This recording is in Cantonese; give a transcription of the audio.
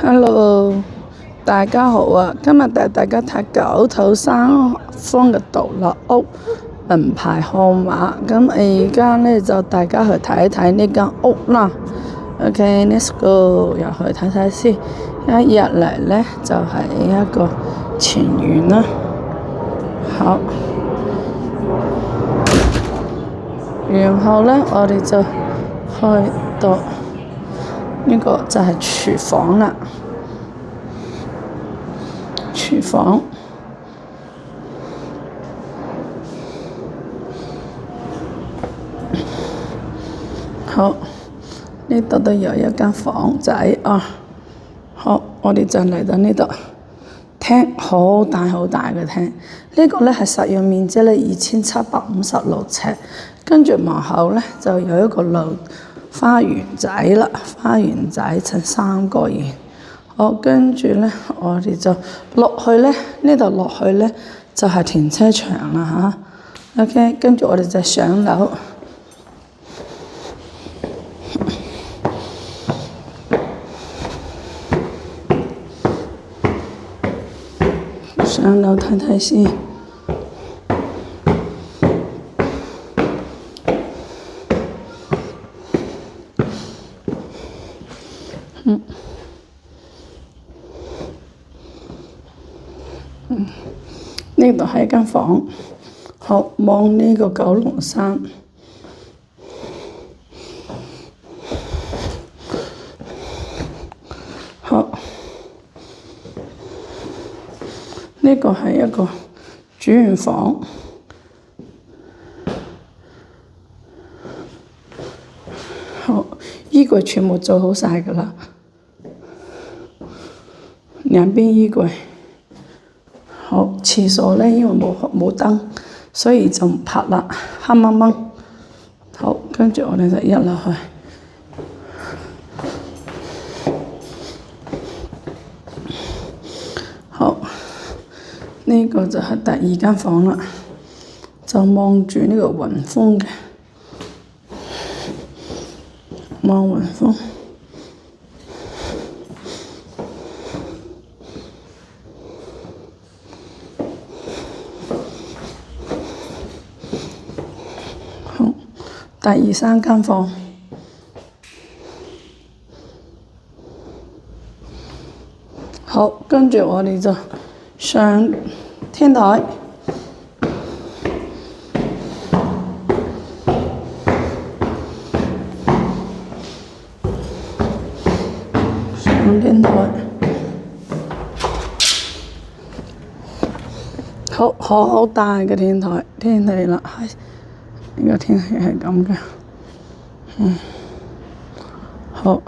Hello，大家好啊！今日帶大家睇九頭三方嘅獨立屋門牌號碼。咁而家呢，就大家去睇一睇呢間屋啦。OK，let's go，入去睇睇先。一入嚟呢，就係一個前院啦。好，然後呢，我哋就去到呢個就係廚房啦。廚房，好，呢度都有一間房仔啊。好，我哋就嚟到呢度廳，好大好大嘅廳。呢個呢係實用面積呢2756尺，跟住幕後呢就有一個花園仔啦，花園仔呈3個圓。好，跟住呢，我哋就落去呢，呢度落去呢，就係停車場啦吓。OK， 跟住我哋就上樓，上樓睇睇先。呢度係一間房，好，望呢個九龍山。好，呢個係一個主人房。好，衣櫃全部做好晒㗎啦，兩邊衣櫃。好，廁所呢，因為冇燈，所以就唔拍啦，黑掹掹。好，跟住我哋就入落去。好，呢個就係第二間房啦，就望住呢個雲峰嘅，望雲峰。第二三間房，好，跟住我哋就上天台，上天台，好大嘅天台，天氣啦，係呢個天氣係咁嘅，好。